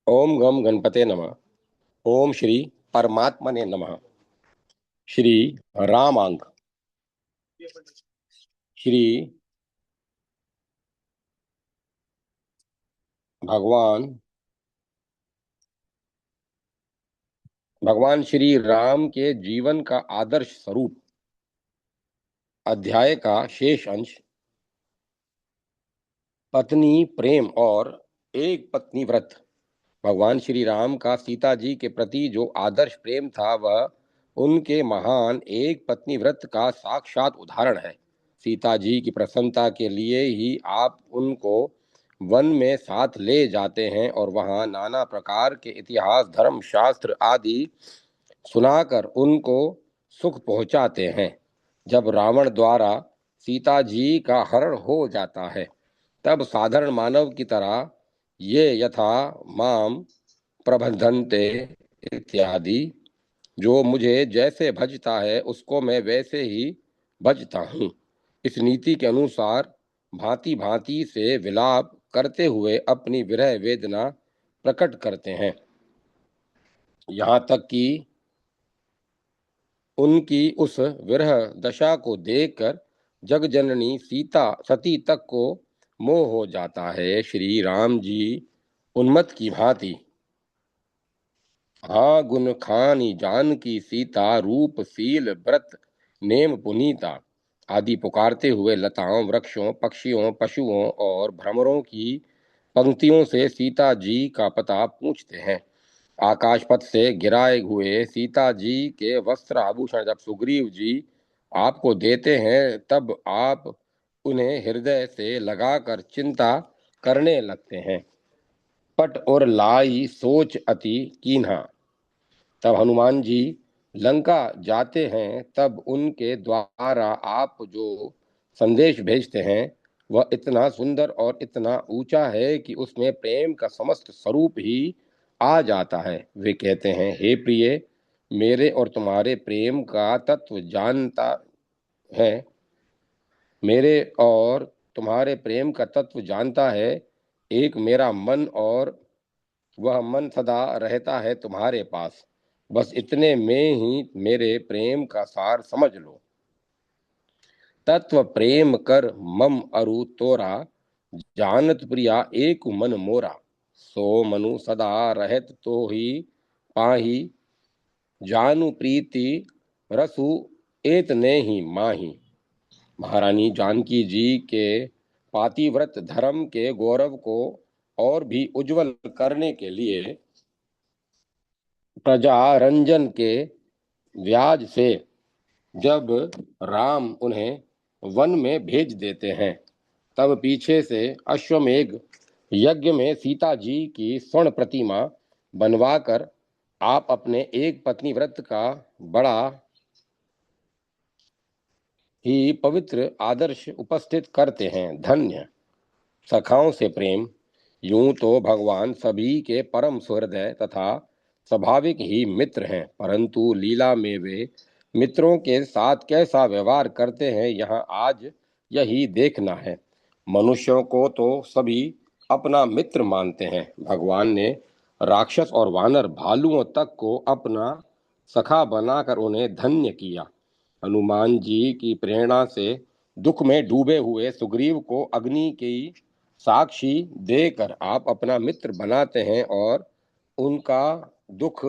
ओम गम गणपते नमः। ओम श्री परमात्मने नमः। श्री रामांक। श्री भगवान भगवान श्री राम के जीवन का आदर्श स्वरूप अध्याय का शेष अंश पत्नी प्रेम और एक पत्नी व्रत। भगवान श्री राम का सीता जी के प्रति जो आदर्श प्रेम था वह उनके महान एक पत्नी व्रत का साक्षात उदाहरण है। सीता जी की प्रसन्नता के लिए ही आप उनको वन में साथ ले जाते हैं और वहां नाना प्रकार के इतिहास धर्म शास्त्र आदि सुनाकर उनको सुख पहुंचाते हैं। जब रावण द्वारा सीता जी का हरण हो जाता है तब साधारण मानव की तरह ये यथा माम प्रबंधनते इत्यादि, जो मुझे जैसे भजता है उसको मैं वैसे ही भजता हूँ, इस नीति के अनुसार भांति भांति से विलाप करते हुए अपनी विरह वेदना प्रकट करते हैं। यहाँ तक कि उनकी उस विरह दशा को देखकर जगजननी सीता सती तक को मोह हो जाता है। श्री राम जी उन्मत्त की भांति हाँ गुण खानी जानकी सीता रूप शील व्रत नेम पुनीता आदि पुकारते हुए लताओं वृक्षों पक्षियों पशुओं और भ्रमरों की पंक्तियों से सीता जी का पता पूछते हैं। आकाशपथ से गिराए हुए सीता जी के वस्त्र आभूषण जब सुग्रीव जी आपको देते हैं तब आप उन्हें हृदय से लगाकर चिंता करने लगते हैं। पट और लाई सोच अति कीन्हा। तब हनुमान जी लंका जाते हैं तब उनके द्वारा आप जो संदेश भेजते हैं वह इतना सुंदर और इतना ऊंचा है कि उसमें प्रेम का समस्त स्वरूप ही आ जाता है। वे कहते हैं, हे प्रिय, मेरे और तुम्हारे प्रेम का तत्व जानता है, मेरे और तुम्हारे प्रेम का तत्व जानता है एक मेरा मन, और वह मन सदा रहता है तुम्हारे पास। बस इतने में ही मेरे प्रेम का सार समझ लो। तत्व प्रेम कर मम अरु तोरा, जानत प्रिया एक मन मोरा। सो मनु सदा रहत तो ही पाही, जानु प्रीति रसु एत ने ही माही। महारानी जानकी जी के पातिव्रत धर्म के गौरव को और भी उज्जवल करने के लिए प्रजा रंजन के व्याज से जब राम उन्हें वन में भेज देते हैं तब पीछे से अश्वमेघ यज्ञ में सीता जी की स्वर्ण प्रतिमा बनवाकर आप अपने एक पत्नी व्रत का बड़ा ही पवित्र आदर्श उपस्थित करते हैं। धन्य सखाओं से प्रेम। यूं तो भगवान सभी के परम सुहृदय तथा स्वाभाविक ही मित्र हैं, परंतु लीला में वे मित्रों के साथ कैसा व्यवहार करते हैं यहाँ आज यही देखना है। मनुष्यों को तो सभी अपना मित्र मानते हैं, भगवान ने राक्षस और वानर भालुओं तक को अपना सखा बनाकर उन्हें धन्य किया। हनुमान जी की प्रेरणा से दुख में डूबे हुए सुग्रीव को अग्नि की साक्षी देकर आप अपना मित्र बनाते हैं और उनका दुख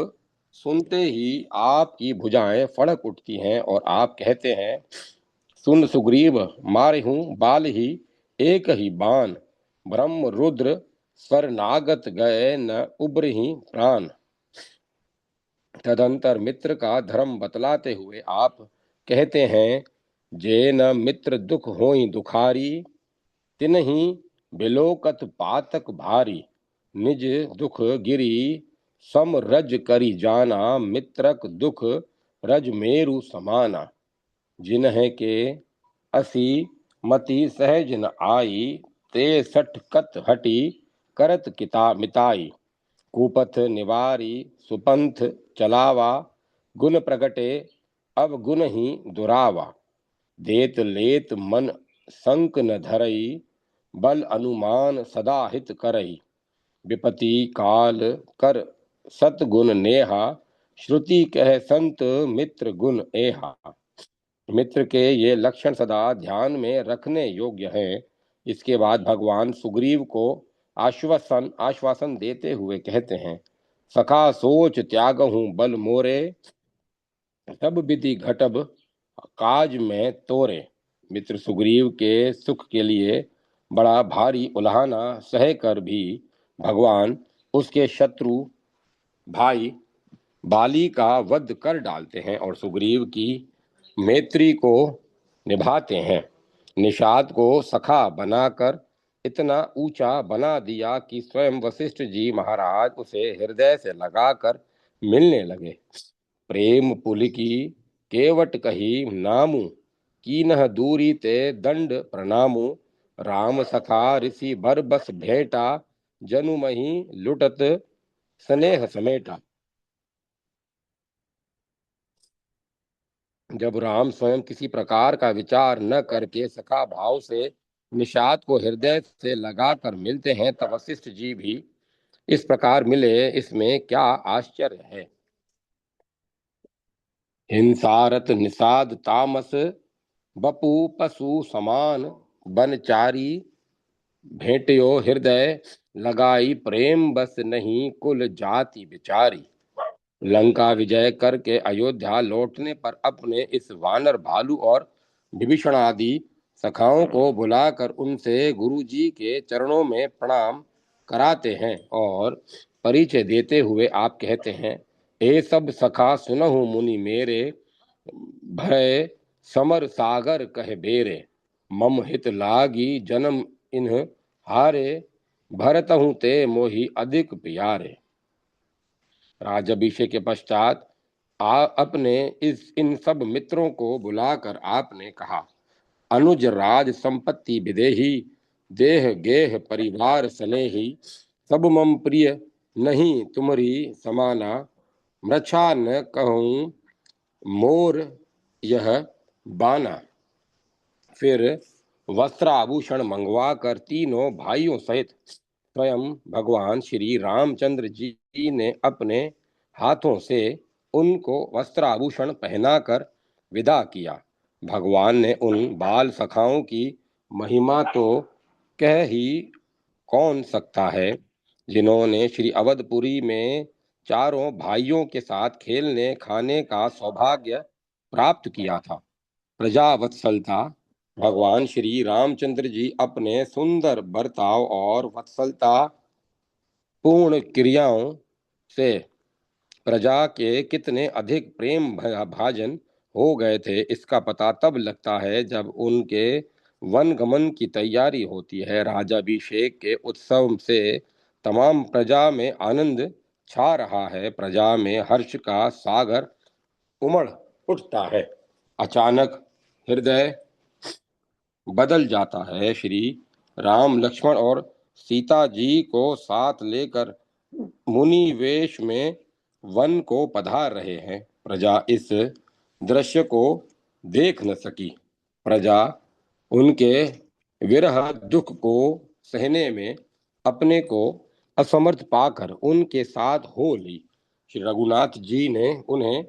सुनते ही आपकी भुजाएं फड़क उठती हैं और आप कहते हैं, सुन सुग्रीव, मारे हूं बाल ही एक ही बाण, ब्रह्म रुद्र स्वर नागत गए न उबरहि प्राण। तदंतर मित्र का धर्म बतलाते हुए आप कहते हैं, जे न मित्र दुख होई दुखारी, तिनहि बिलोकत पातक भारी। निज दुख गिरी सम रज करी जाना, मित्रक दुख रज मेरु समाना। जिन्हें के असी मति सहज न आई, ते सठ कत हटी करत किता मिताई। कुपथ निवारी सुपंथ चलावा, गुण प्रगटे अब गुण ही दुरावा। देत लेत मन संक न धरई, बल अनुमान सदा हित करई। विपति काल कर सतगुण नेहा, श्रुति कह संत मित्र गुण एहा। मित्र के ये लक्षण सदा ध्यान में रखने योग्य हैं। इसके बाद भगवान सुग्रीव को आश्वासन आश्वासन देते हुए कहते हैं, सखा सोच त्याग हूं बल मोरे, सब विधि घटब काज में तोरे। मित्र सुग्रीव के सुख के लिए बड़ा भारी उल्हाना सह कर भी भगवान उसके शत्रु भाई बाली का वध कर डालते हैं और सुग्रीव की मैत्री को निभाते हैं। निषाद को सखा बनाकर इतना ऊंचा बना दिया कि स्वयं वशिष्ठ जी महाराज उसे हृदय से लगाकर मिलने लगे। प्रेम पुलिकी केवट कही नामू, कीनह दूरी ते दंड प्रणामू। राम सखा ऋषि भर बस भेंटा, जनु मही लुटत स्नेह समेटा। जब राम स्वयं किसी प्रकार का विचार न करके सखा भाव से निषाद को हृदय से लगाकर मिलते हैं, तब वशिष्ठ जी भी इस प्रकार मिले, इसमें क्या आश्चर्य है। हिंसारत निषाद तामस, बपू पशु समान, बनचारी भेंटयो हृदय लगाई, प्रेम बस नहीं कुल जाति बिचारी। लंका विजय करके अयोध्या लौटने पर अपने इस वानर भालू और विभीषण आदि सखाओं को बुलाकर उनसे गुरु जी के चरणों में प्रणाम कराते हैं और परिचय देते हुए आप कहते हैं, ए सब सखा सुनहु मुनि मेरे, भय समर सागर कह बेरे। मम हित लागी जन्म इन्ह हारे, भरतहु ते मोहि अधिक प्यारे। राजाभिषेक के पश्चात अपने इन सब मित्रों को बुलाकर आपने कहा, अनुज राज संपत्ति विदेही, देह गेह परिवार स्नेही, सब मम प्रिय नहीं तुम्हारी समाना, मृछा न कहूँ मोर यह बाना। फिर वस्त्राभूषण मंगवा कर तीनों भाइयों सहित स्वयं भगवान श्री रामचंद्र जी ने अपने हाथों से उनको वस्त्राभूषण पहनाकर विदा किया। भगवान ने उन बाल सखाओं की महिमा तो कह ही कौन सकता है, जिन्होंने श्री अवधपुरी में चारों भाइयों के साथ खेलने खाने का सौभाग्य प्राप्त किया था। प्रजावत्सलता, भगवान श्री रामचंद्र जी अपने सुंदर बर्ताव और वत्सलता पूर्ण क्रियाओं से प्रजा के कितने अधिक प्रेम भाजन हो गए थे, इसका पता तब लगता है जब उनके वन गमन की तैयारी होती है। राजाभिषेक के उत्सव से तमाम प्रजा में आनंद छा रहा है, प्रजा में हर्ष का सागर उमड़ उठता है। अचानक हृदय बदल जाता है। श्री राम लक्ष्मण और सीता जी को साथ लेकर मुनि वेश में वन को पधार रहे हैं। प्रजा इस दृश्य को देख न सकी। प्रजा उनके विरह दुख को सहने में अपने को असमर्थ पाकर उनके साथ हो ली। श्री रघुनाथ जी ने उन्हें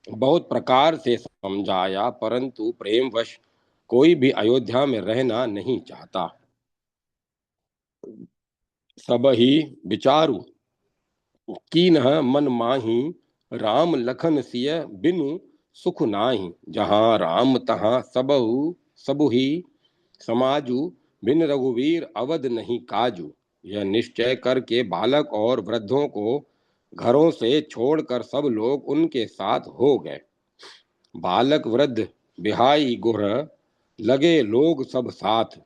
बहुत प्रकार से समझाया, परंतु प्रेमवश कोई भी अयोध्या में रहना नहीं चाहता। सब ही विचारु कीन्ह मन माही, राम लखन सिय बिनु सुख नाही। जहाँ राम तहाँ सबहु सबुहि, समाजु बिन रघुवीर अवध नहीं काजू। यह निश्चय करके बालक और वृद्धों को घरों से छोड़कर सब लोग उनके साथ हो गए। बालक वृद्ध बिहाई गुर, लगे लोग सब साथ।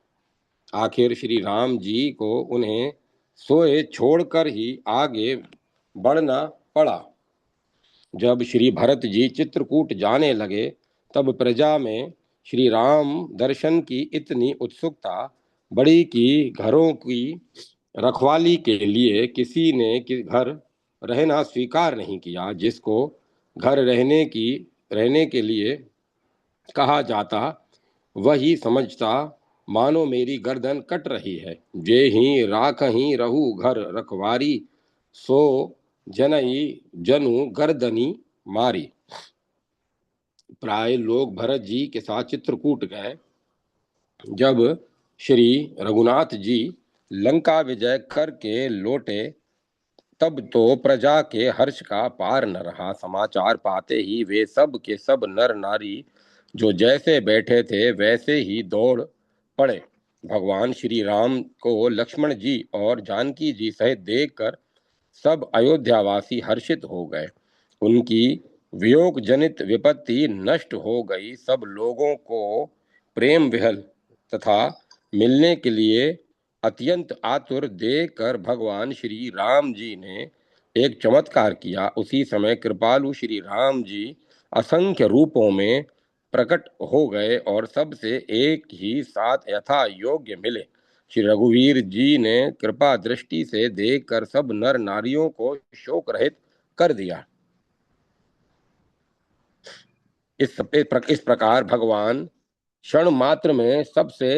आखिर श्री राम जी को उन्हें सोए छोड़कर ही आगे बढ़ना पड़ा। जब श्री भरत जी चित्रकूट जाने लगे, तब प्रजा में श्री राम दर्शन की इतनी उत्सुकता बढ़ी कि घरों की रखवाली के लिए किसी ने घर रहना स्वीकार नहीं किया। जिसको घर रहने के लिए कहा जाता, वही समझता मानो मेरी गर्दन कट रही है। जे ही राख ही रहू घर रखवारी, सो जनई जनु गर्दनी मारी। प्राय लोग भरत जी के साथ चित्रकूट गए। जब श्री रघुनाथ जी लंका विजय करके लौटे, तब तो प्रजा के हर्ष का पार न रहा। समाचार पाते ही वे सब के सब नर नारी जो जैसे बैठे थे वैसे ही दौड़ पड़े। भगवान श्री राम को लक्ष्मण जी और जानकी जी सहित देखकर सब अयोध्यावासी हर्षित हो गए। उनकी वियोग जनित विपत्ति नष्ट हो गई। सब लोगों को प्रेम विहल तथा मिलने के लिए अत्यंत आतुर देखकर भगवान श्री राम जी ने एक चमत्कार किया। उसी समय कृपालु श्री राम जी असंख्य रूपों में प्रकट हो गए और सबसे एक ही साथ यथा योग्य मिले। श्री रघुवीर जी ने कृपा दृष्टि से देखकर सब नर नारियों को शोक रहित कर दिया। इस प्रकार भगवान क्षण मात्र में सबसे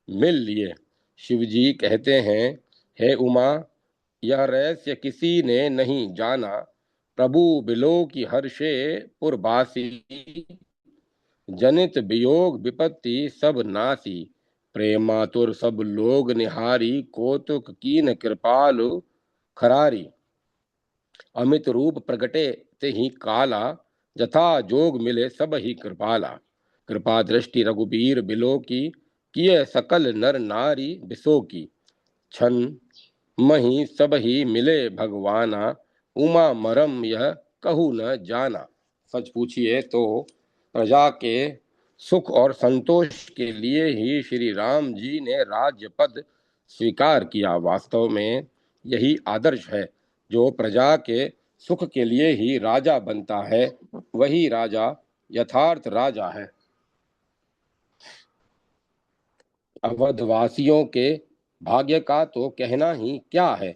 मिल लिए। शिव जी कहते हैं, हे उमा, यह रहस्य किसी ने नहीं जाना। प्रभु बिलो की हर्षे पुरबासी, जनित वियोग विपत्ति सब नासी। प्रेमातुर सब लोग निहारी, कौतुक कीन कृपालु खरारी। अमित रूप प्रगटे ते ही काला, जथा जोग मिले सब ही कृपाला। कृपा दृष्टि रघुबीर बिलो की, किए सकल नर नारी बिसो की। छन मही सब ही मिले भगवाना, उमा मरम यह कहू न जाना। सच पूछिए तो प्रजा के सुख और संतोष के लिए ही श्री राम जी ने राज्य पद स्वीकार किया। वास्तव में यही आदर्श है। जो प्रजा के सुख के लिए ही राजा बनता है, वही राजा यथार्थ राजा है। अवधवासियों के भाग्य का तो कहना ही क्या है।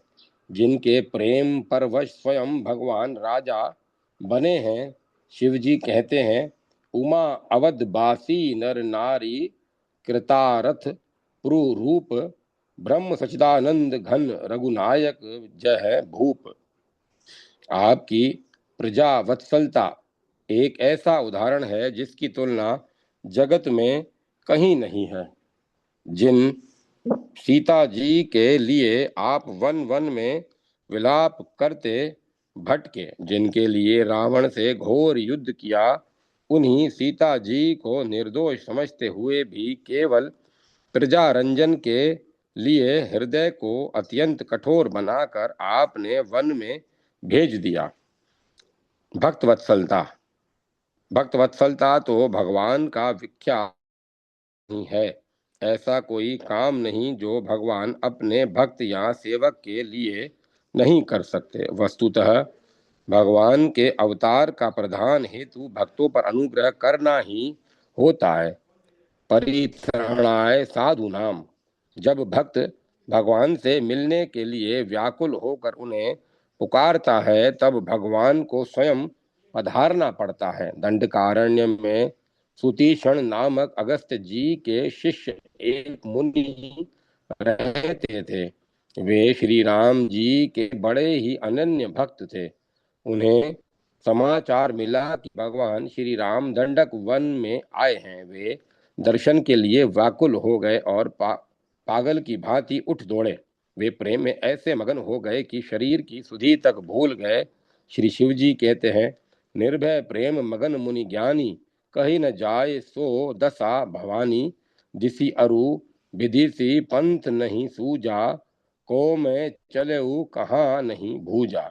जिनके प्रेम पर वश स्वयं भगवान राजा बने हैं। शिव जी कहते हैं, उमा अवधवासी नर नारी, कृतारथ पुरूप, ब्रह्म सचिदानंद घन रघुनायक जय है भूप। आपकी प्रजा वत्सलता एक ऐसा उदाहरण है जिसकी तुलना जगत में कहीं नहीं है। जिन सीता जी के लिए आप वन वन में विलाप करते भटके, जिनके लिए रावण से घोर युद्ध किया, उन्हीं सीता जी को निर्दोष समझते हुए भी केवल प्रजा रंजन के लिए हृदय को अत्यंत कठोर बनाकर आपने वन में भेज दिया। भक्तवत्सलता भक्तवत्सलता तो भगवान का विख्यात नहीं है। ऐसा कोई काम नहीं जो भगवान अपने भक्त या सेवक के लिए नहीं कर सकते। वस्तुतः भगवान के अवतार का प्रधान हेतु भक्तों पर अनुग्रह करना ही होता है। परित्रणाय साधुनाम। जब भक्त भगवान से मिलने के लिए व्याकुल होकर उन्हें पुकारता है, तब भगवान को स्वयं पधारना पड़ता है। दंडकारण्य में सुतीक्षण नामक अगस्त्य जी के शिष्य एक मुनि रहते थे। वे श्री राम जी के बड़े ही अनन्य भक्त थे। उन्हें समाचार मिला कि भगवान श्री राम दंडक वन में आए हैं। वे दर्शन के लिए व्याकुल हो गए और पागल की भांति उठ दौड़े। वे प्रेम में ऐसे मगन हो गए कि शरीर की सुधि तक भूल गए। श्री शिव जी कहते हैं, निर्भय प्रेम मगन मुनि ज्ञानी, कही न जाए सो दशा भवानी। दिसी अरु विदिसी पंथ नहीं सूजा, को मैं चले कहाँ नहीं भूजा।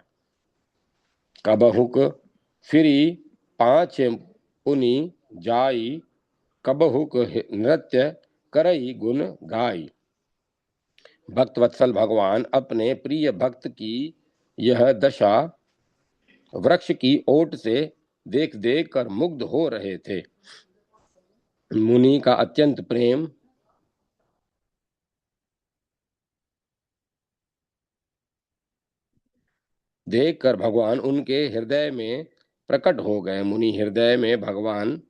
कबहुक फिरी पाँच पुनि जाई, कबहुक नृत्य करई गुण गाई। भक्तवत्सल भगवान अपने प्रिय भक्त की यह दशा वृक्ष की ओट से देख देख कर मुग्ध हो रहे थे। मुनि का अत्यंत प्रेम देखकर भगवान उनके हृदय में प्रकट हो गए। मुनि हृदय में भगवान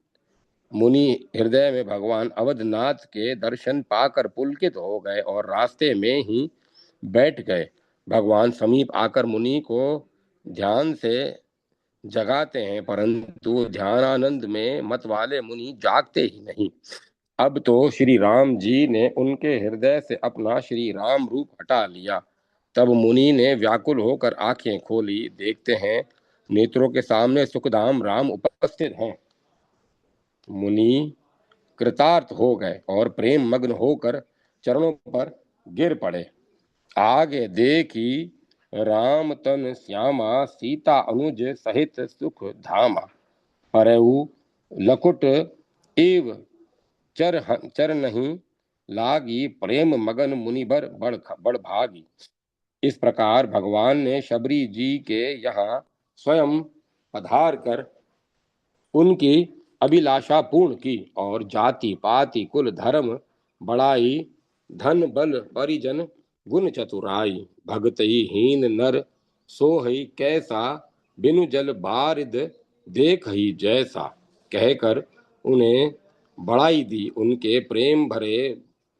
मुनि हृदय में भगवान अवधनाथ के दर्शन पाकर पुलकित हो गए और रास्ते में ही बैठ गए। भगवान समीप आकर मुनि को ध्यान से जगाते हैं, परंतु ध्यानानंद में मत वाले मुनि जागते ही नहीं। अब तो श्री राम जी ने उनके हृदय से अपना श्री राम रूप हटा लिया। तब मुनि ने व्याकुल होकर आंखें खोली, देखते हैं नेत्रों के सामने सुखधाम राम उपस्थित हैं। मुनि कृतार्थ हो गए और प्रेम मग्न होकर चरणों पर गिर पड़े। आगे देखी राम तन श्यामा, सीता अनुज सहित सुख धामा। परऊ लकुट एव चर नहीं, लागी प्रेम मगन मुनिबर बड़ भागी। इस प्रकार भगवान ने शबरी जी के यहाँ स्वयं पधार कर उनकी अभिलाषा पूर्ण की और जाति पाति कुल धर्म बड़ाई, धन बल परिजन गुण चतुराई, भगतई हीन नर सोहई कैसा, बिनु जल बारिद देख ही जैसा। कहकर उन्हें बड़ाई दी। उनके प्रेम भरे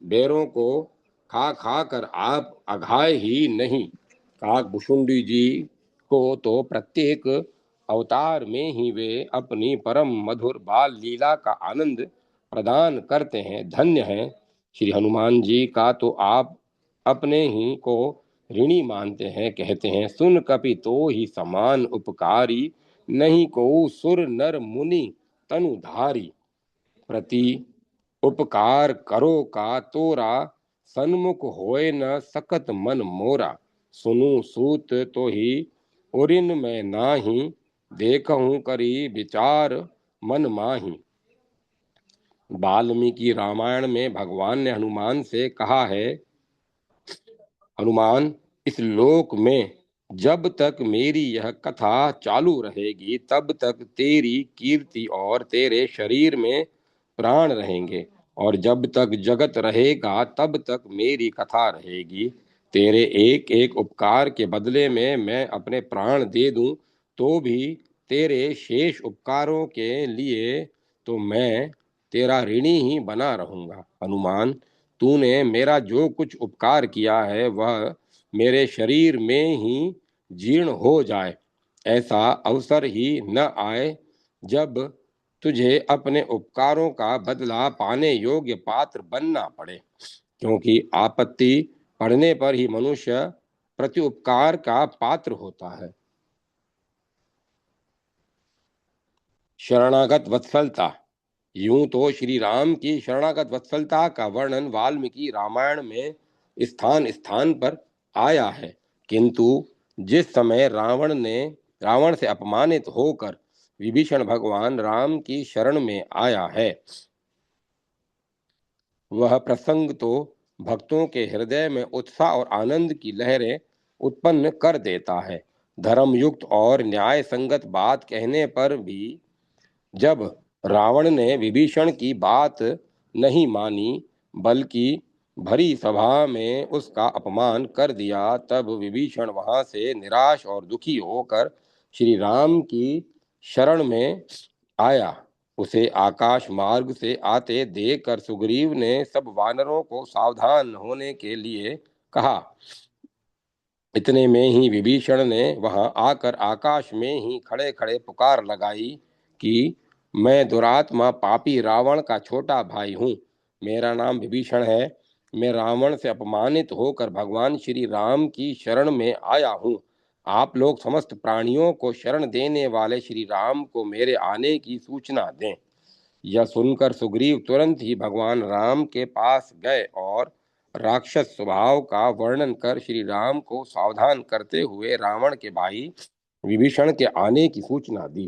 बेरों को खा खा कर आप अघाए ही नहीं। काकभुशुंडी जी को तो प्रत्येक अवतार में ही वे अपनी परम मधुर बाल लीला का आनंद प्रदान करते हैं। धन्य हैं श्री हनुमान जी का तो आप अपने ही को ऋणी मानते हैं। कहते हैं सुन कपि तो ही समान उपकारी, नहीं को सुर नर मुनि तनुधारी। प्रति उपकार करो का तोरा, सन्मुख होए न सकत मन मोरा। सुनु सूत तो ही उरिन में नाही, देखहूं करी विचार मन माही। वाल्मीकि रामायण में भगवान ने हनुमान से कहा है, हनुमान इस लोक में जब तक मेरी यह कथा चालू रहेगी तब तक तेरी कीर्ति और तेरे शरीर में प्राण रहेंगे, और जब तक जगत रहेगा तब तक मेरी कथा रहेगी। तेरे एक एक उपकार के बदले में मैं अपने प्राण दे दूं तो भी तेरे शेष उपकारों के लिए तो मैं तेरा ऋणी ही बना रहूंगा। हनुमान, तूने मेरा जो कुछ उपकार किया है वह मेरे शरीर में ही जीर्ण हो जाए, ऐसा अवसर ही न आए जब तुझे अपने उपकारों का बदला पाने योग्य पात्र बनना पड़े। क्योंकि आपत्ति पड़ने पर ही मनुष्य प्रति उपकार का पात्र होता है। शरणागत वत्सलता। यूं तो श्री राम की शरणागत वत्सलता का वर्णन वाल्मीकि रामायण में स्थान स्थान पर आया है, किंतु जिस समय रावण से अपमानित होकर विभीषण भगवान राम की शरण में आया है, वह प्रसंग तो भक्तों के हृदय में उत्साह और आनंद की लहरें उत्पन्न कर देता है। धर्मयुक्त और न्याय संगत बात कहने पर भी जब रावण ने विभीषण की बात नहीं मानी बल्कि भरी सभा में उसका अपमान कर दिया, तब विभीषण वहां से निराश और दुखी होकर श्री राम की शरण में आया। उसे आकाश मार्ग से आते देखकर सुग्रीव ने सब वानरों को सावधान होने के लिए कहा। इतने में ही विभीषण ने वहां आकर आकाश में ही खड़े खड़े पुकार लगाई कि मैं दुरात्मा पापी रावण का छोटा भाई हूँ। मेरा नाम विभीषण है। मैं रावण से अपमानित होकर भगवान श्री राम की शरण में आया हूँ। आप लोग समस्त प्राणियों को शरण देने वाले श्री राम को मेरे आने की सूचना दें। यह सुनकर सुग्रीव तुरंत ही भगवान राम के पास गए और राक्षस स्वभाव का वर्णन कर श्री राम को सावधान करते हुए रावण के भाई विभीषण के आने की सूचना दी।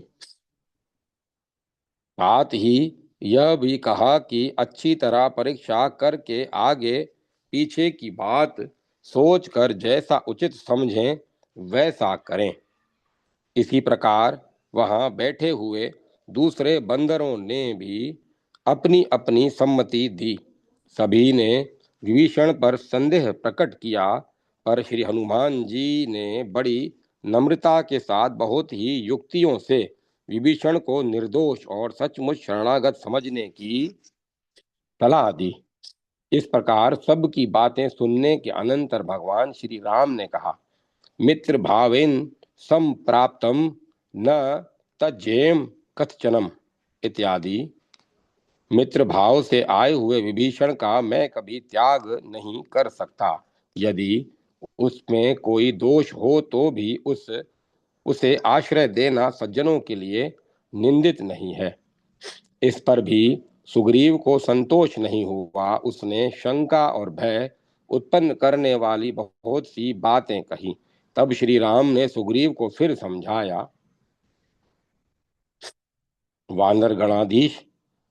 साथ ही यह भी कहा कि अच्छी तरह परीक्षा करके आगे पीछे की बात सोचकर जैसा उचित समझें वैसा करें। इसी प्रकार वहां बैठे हुए दूसरे बंदरों ने भी अपनी अपनी सम्मति दी। सभी ने विभीषण पर संदेह प्रकट किया, पर श्री हनुमान जी ने बड़ी नम्रता के साथ बहुत ही युक्तियों से विभीषण को निर्दोष और सचमुच शरणागत समझने की सलाह दी। इस प्रकार सबकी बातें सुनने के अनंतर भगवान श्री राम ने कहा, मित्र भावेन संप्राप्तम न तज्जेम कथचनम इत्यादि। मित्र भाव से आए हुए विभीषण का मैं कभी त्याग नहीं कर सकता। यदि उसमें कोई दोष हो तो भी उसे आश्रय देना सज्जनों के लिए निंदित नहीं है। इस पर भी सुग्रीव को संतोष नहीं हुआ। उसने शंका और भय उत्पन्न करने वाली बहुत सी बातें कही। तब श्री राम ने सुग्रीव को फिर समझाया, वानर गणाधीश,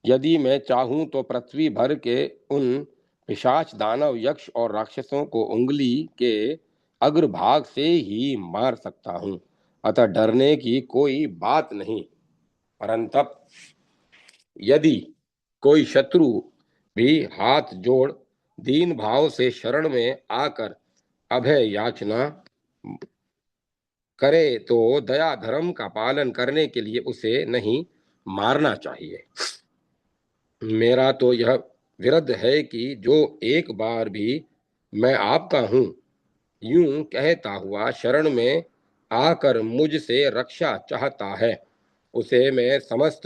यदि मैं चाहूं तो पृथ्वी भर के उन पिशाच दानव यक्ष और राक्षसों को उंगली के अग्रभाग से ही मार सकता हूं। अतः डरने की कोई बात नहीं। परंतु यदि कोई शत्रु भी हाथ जोड़ दीन भाव से शरण में आकर अभय याचना करे तो दया धर्म का पालन करने के लिए उसे नहीं मारना चाहिए। मेरा तो यह विरध है कि जो एक बार भी मैं आपका हूं यूं कहता हुआ शरण में आकर मुझसे रक्षा चाहता है, उसे मैं समस्त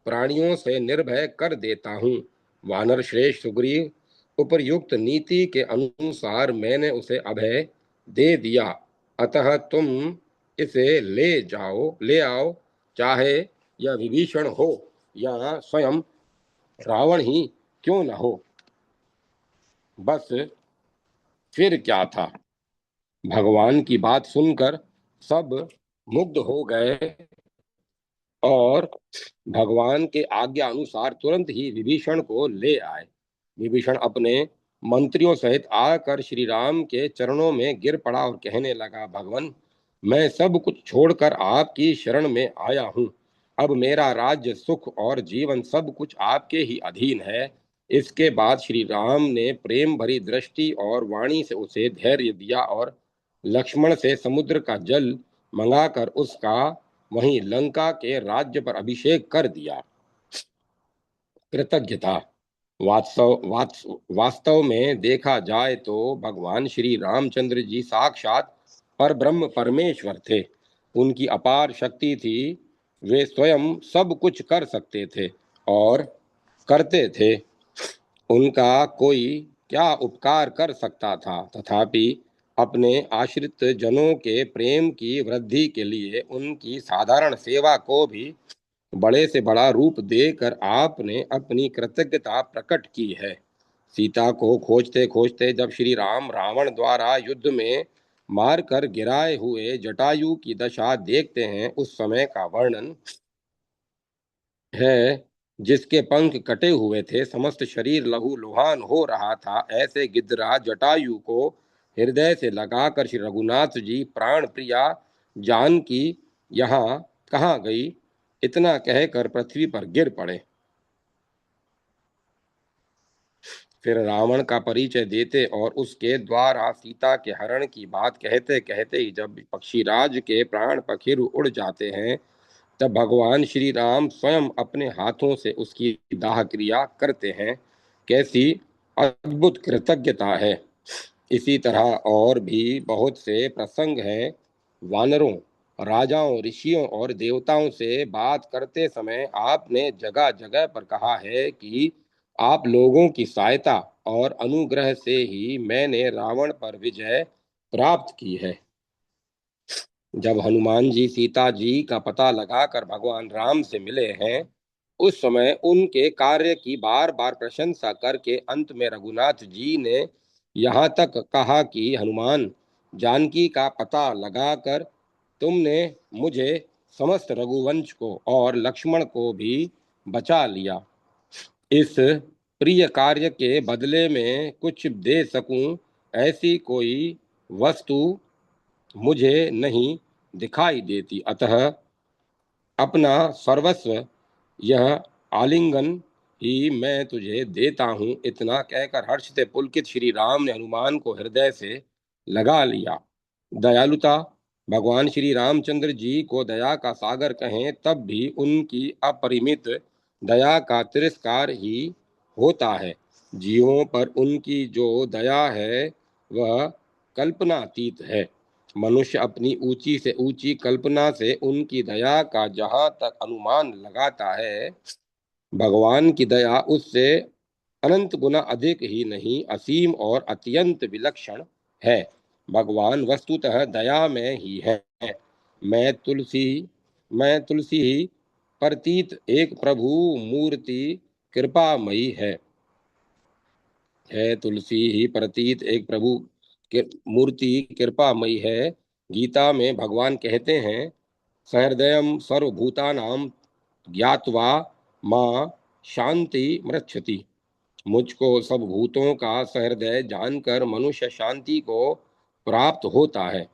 प्राणियों से निर्भय कर देता हूँ। वानर श्रेष्ठ सुग्रीव, उपर्युक्त नीति के अनुसार मैंने उसे अभय दे दिया। अतः तुम इसे ले आओ, चाहे यह विभीषण हो या स्वयं रावण ही क्यों न हो। बस फिर क्या था। भगवान की बात सुनकर सब मुग्ध हो गए और भगवान के आज्ञा अनुसार तुरंत ही विभीषण को ले आए। विभीषण अपने मंत्रियों सहित आकर श्री राम के चरणों में गिर पड़ा और कहने लगा, भगवान, मैं सब कुछ छोड़कर आपकी शरण में आया हूँ। अब मेरा राज्य सुख और जीवन सब कुछ आपके ही अधीन है। इसके बाद श्री राम ने प्रेम भरी दृष्टि और वाणी से उसे धैर्य दिया और लक्ष्मण से समुद्र का जल मंगाकर उसका वहीं लंका के राज्य पर अभिषेक कर दिया। कृतज्ञता। वास्तव में देखा जाए तो भगवान श्री रामचंद्र जी साक्षात पर ब्रह्म परमेश्वर थे। उनकी अपार शक्ति थी। वे स्वयं सब कुछ कर सकते थे और करते थे। उनका कोई क्या उपकार कर सकता था। तथापि अपने आश्रित जनों के प्रेम की वृद्धि के लिए उनकी साधारण सेवा को भी बड़े से बड़ा रूप देकर आपने अपनी कृतज्ञता प्रकट की है। सीता को खोजते खोजते जब श्री राम रावण द्वारा युद्ध में मारकर गिराए हुए जटायु की दशा देखते हैं, उस समय का वर्णन है, जिसके पंख कटे हुए थे, समस्त शरीर लहू लुहान हो रहा था। ऐसे गिद्धराज जटायु को हृदय से लगाकर श्री रघुनाथ जी प्राण प्रिया जानकी यहाँ कहाँ गई, इतना कहकर पृथ्वी पर गिर पड़े। फिर रावण का परिचय देते और उसके द्वारा सीता के हरण की बात कहते कहते ही जब पक्षीराज के प्राण पखेरु उड़ जाते हैं, तब भगवान श्री राम स्वयं अपने हाथों से उसकी दाह क्रिया करते हैं। कैसी अद्भुत कृतज्ञता है। इसी तरह और भी बहुत से प्रसंग हैं। वानरों, राजाओं, ऋषियों और देवताओं से बात करते समय आपने जगह जगह पर कहा है कि आप लोगों की सहायता और अनुग्रह से ही मैंने रावण पर विजय प्राप्त की है। जब हनुमान जी सीता जी का पता लगाकर भगवान राम से मिले हैं, उस समय उनके कार्य की बार बार प्रशंसा करके अंत में रघुनाथ जी ने यहाँ तक कहा कि हनुमान, जानकी का पता लगाकर तुमने मुझे, समस्त रघुवंश को और लक्ष्मण को भी बचा लिया। इस प्रिय कार्य के बदले में कुछ दे सकूं ऐसी कोई वस्तु मुझे नहीं दिखाई देती। अतः अपना सर्वस्व, यह आलिंगन ही मैं तुझे देता हूँ। इतना कहकर हर्ष से पुलकित श्री राम ने हनुमान को हृदय से लगा लिया। दयालुता। भगवान श्री रामचंद्र जी को दया का सागर कहें तब भी उनकी अपरिमित दया का तिरस्कार ही होता है। जीवों पर उनकी जो दया है वह कल्पनातीत है। मनुष्य अपनी ऊंची से ऊंची कल्पना से उनकी दया का जहाँ तक अनुमान लगाता है, भगवान की दया उससे अनंत गुना अधिक ही नहीं, असीम और अत्यंत विलक्षण है। भगवान वस्तुतः दया में ही है। मैं तुलसी मैं तुलसी ही प्रतीत एक प्रभु मूर्ति कृपामयी है तुलसी ही प्रतीत एक प्रभु मूर्ति कृपामयी है। गीता में भगवान कहते हैं, सहृदयम सर्वभूतानां ज्ञात्वा मां शांति मृच्छति। मुझको सब भूतों का सहृदय जानकर मनुष्य शांति को प्राप्त होता है।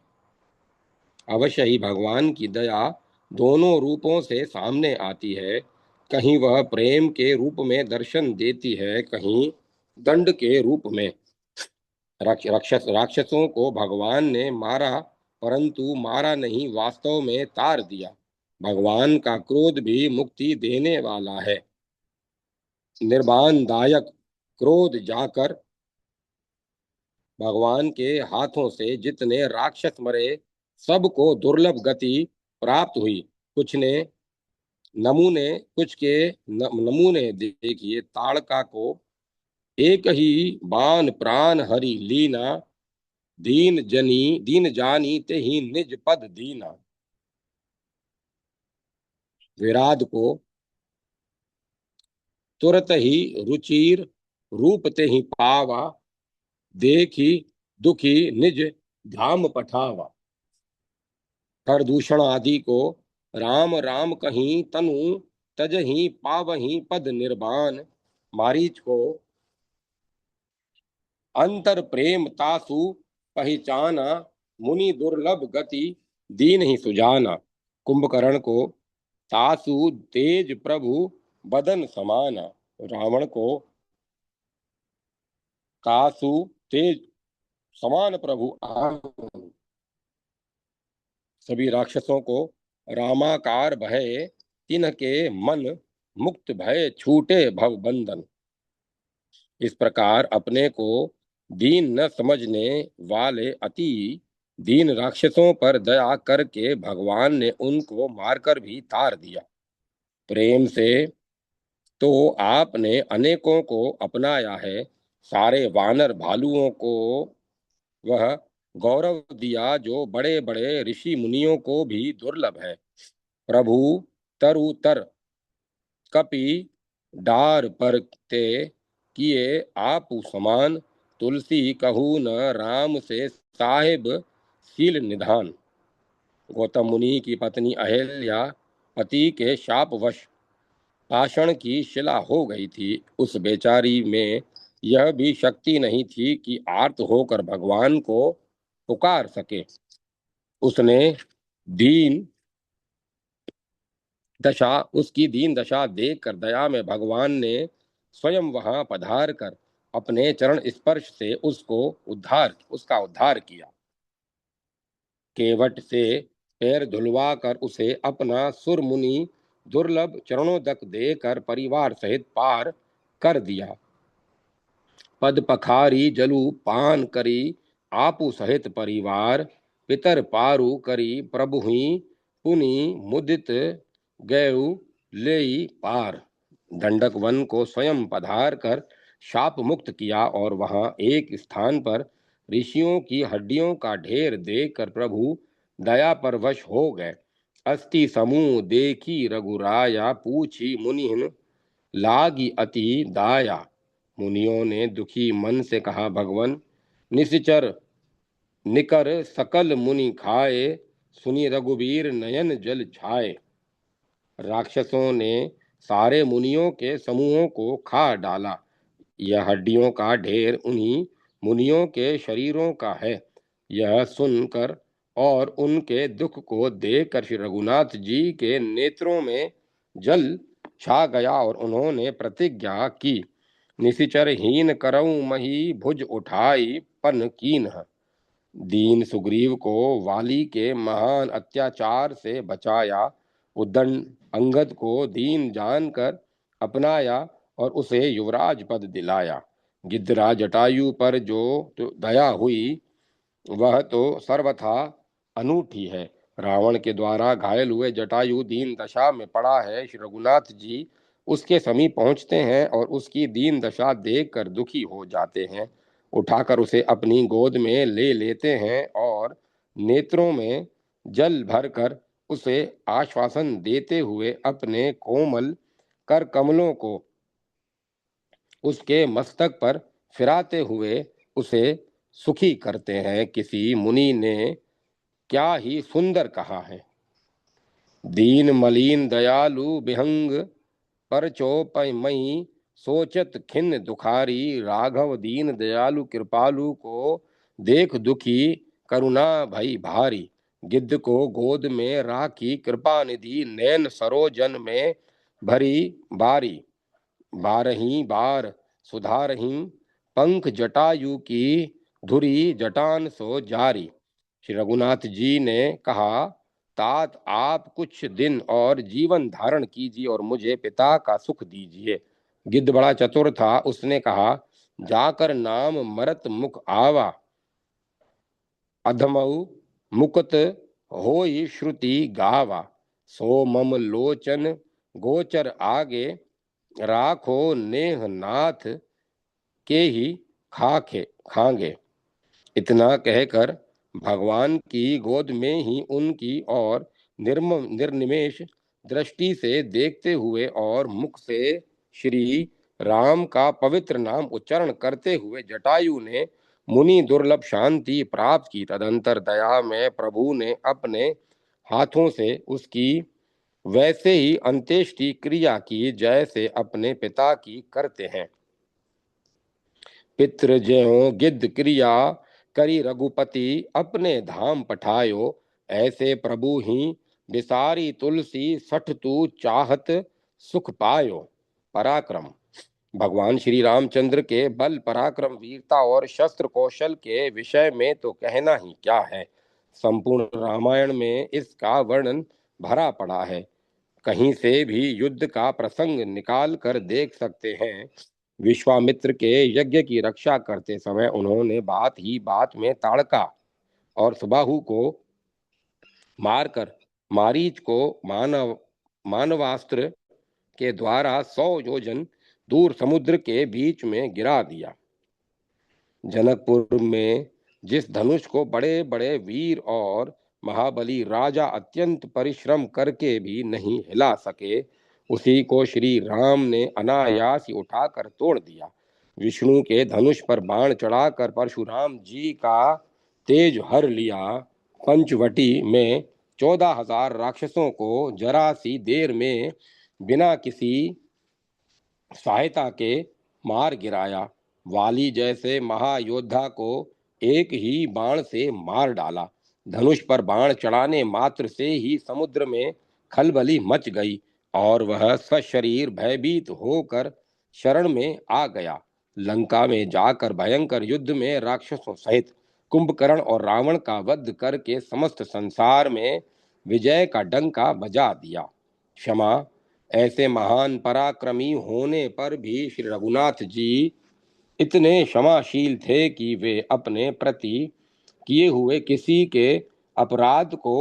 अवश्य ही भगवान की दया दोनों रूपों से सामने आती है। कहीं वह प्रेम के रूप में दर्शन देती है, कहीं दंड के रूप में। राक्षसों को भगवान ने मारा, परंतु मारा नहीं, वास्तव में तार दिया। भगवान का क्रोध भी मुक्ति देने वाला है। निर्वाण दायक क्रोध जाकर भगवान के हाथों से जितने राक्षस मरे, सबको दुर्लभ गति प्राप्त हुई। कुछ ने नमूने कुछ के नमूने देखिए, ताड़का को एक ही बाण प्राण हरि लीना, दीन जानी ते ही निज पद दीना। विराट को तुरत ही रुचिर रूप ते ही पावा, देखी दुखी निज धाम पठावा। प्रदूषण आदि को राम राम कहीं तनु, तजही पावही पद निर्वाण। मारीच को अंतर प्रेम तासु पहचाना, मुनि दुर्लभ गति दीन ही सुजाना। कुंभकर्ण को तासु तेज प्रभु बदन समाना। रावण को तासु तेज समान प्रभु आनन। सभी राक्षसों को रामाकार भय, तिनके मन मुक्त भय छूटे भव बंधन। इस प्रकार अपने को दीन न समझने वाले अति दीन राक्षसों पर दया करके भगवान ने उनको मारकर भी तार दिया। प्रेम से तो आपने अनेकों को अपनाया है, सारे वानर भालुओं को वह गौरव दिया जो बड़े बड़े ऋषि मुनियों को भी दुर्लभ है। प्रभु तरुतर कपि डार पर ते किए आप समान, तुलसी कहू न राम से साहिब शील निधान। गौतम मुनि की पत्नी अहिल्या पति के शापवश पाषाण की शिला हो गई थी। उस बेचारी में यह भी शक्ति नहीं थी कि आर्त होकर भगवान को पुकार सके। उसने दीन उसकी दीन दशा देखकर दया में भगवान ने स्वयं वहां पधार कर अपने चरण स्पर्श से उसका उद्धार किया। केवट से पैर धुलवा कर उसे अपना सुरमुनि दुर्लभ चरणोदक देकर परिवार सहित पार कर दिया। पद पखारी जलु पान करी आपु सहित परिवार, पितर पारु करी प्रभु ही पुनि मुदित गयु लेई पार। दंडक वन को स्वयं पधार कर शाप मुक्त किया और वहां एक स्थान पर ऋषियों की हड्डियों का ढेर देखकर प्रभु दया परवश हो गए। अस्थि समूह देखी रघुराया, पूछी मुनिहिन लागी अति दाया। मुनियों ने दुखी मन से कहा, भगवन निश्चर निकर सकल मुनि खाए, सुनी रघुवीर नयन जल छाए। राक्षसों ने सारे मुनियों के समूहों को खा डाला। यह हड्डियों का ढेर उन्हीं मुनियों के शरीरों का है। यह सुनकर और उनके दुख को देखकर श्री रघुनाथ जी के नेत्रों में जल छा गया और उन्होंने प्रतिज्ञा की, निशिचर हीन करऊं मही भुज उठाई पन कीन। दीन सुग्रीव को वाली के महान अत्याचार से बचाया, उद्दंड अंगद को दीन जानकर अपनाया और उसे युवराज पद दिलाया। गिद्धराज जटायु पर जो तो दया हुई वह तो सर्वथा अनूठी है। रावण के द्वारा घायल हुए जटायु दीन दशा में पड़ा है। श्री रघुनाथ जी उसके समीप पहुंचते हैं और उसकी दीन दशा देखकर दुखी हो जाते हैं। उठाकर उसे अपनी गोद में ले लेते हैं और नेत्रों में जल भरकर उसे आश्वासन देते हुए अपने कोमल कर कमलों को उसके मस्तक पर फिराते हुए उसे सुखी करते हैं। किसी मुनि ने क्या ही सुंदर कहा है, दीन मलीन दयालु विहंग पर चौपमयी सोचत खिन्न दुखारी, राघव दीन दयालु कृपालु को देख दुखी करुणा भई भारी। गिद्ध को गोद में राखी कृपा निधि, नैन सरोजन में भरी बारी। बारही बार सुधारही पंख जटायु की, धुरी जटान सो जारी। श्री रघुनाथ जी ने कहा, तात आप कुछ दिन और जीवन धारण कीजिए और मुझे पिता का सुख दीजिए। गिद्ध बड़ा चतुर था, उसने कहा, जाकर नाम मरत मुख आवा, अधमऊ मुकुत होई श्रुति गावा। सो मम लोचन गोचर आगे, राखो नेह नाथ के ही खाखे खांगे। इतना कहकर भगवान की गोद में ही उनकी और निर्निमेष दृष्टि से देखते हुए और मुख से श्री राम का पवित्र नाम उच्चारण करते हुए जटायु ने मुनि दुर्लभ शांति प्राप्त की। तदंतर दया में प्रभु ने अपने हाथों से उसकी वैसे ही अंत्येष्टि क्रिया की जैसे अपने पिता की करते हैं। पितृ ज्यों गिद्ध क्रिया करी रघुपति, अपने धाम पठायो, ऐसे प्रभु ही बिसारी तुलसी, सठ तू चाहत सुख पायो। पराक्रम, भगवान श्री रामचंद्र के बल पराक्रम वीरता और शस्त्र कौशल के विषय में तो कहना ही क्या है। संपूर्ण रामायण में इसका वर्णन भरा पड़ा है। कहीं से भी युद्ध का प्रसंग निकाल कर देख सकते हैं। विश्वामित्र के यज्ञ की रक्षा करते समय उन्होंने बात ही बात में ताड़का और सुबाहु को मारकर मारीच को मानवास्त्र के द्वारा 100 योजन दूर समुद्र के बीच में गिरा दिया। जनकपुर में जिस धनुष को बड़े बड़े वीर और महाबली राजा अत्यंत परिश्रम करके भी नहीं हिला सके, उसी को श्री राम ने अनायास ही उठाकर तोड़ दिया। विष्णु के धनुष पर बाण चढ़ाकर परशुराम जी का तेज हर लिया। पंचवटी में 14,000 राक्षसों को जरा सी देर में बिना किसी सहायता के मार गिराया। वाली जैसे महायोद्धा को एक ही बाण से मार डाला। धनुष पर बाण चढ़ाने मात्र से ही समुद्र में खलबली मच गई और वह सशरीर भयभीत होकर शरण में आ गया। लंका में जाकर भयंकर युद्ध में राक्षसों सहित कुंभकर्ण और रावण का वध करके समस्त संसार में विजय का डंका बजा दिया। क्षमा, ऐसे महान पराक्रमी होने पर भी श्री रघुनाथ जी इतने क्षमाशील थे कि वे अपने प्रति किए हुए किसी के अपराध को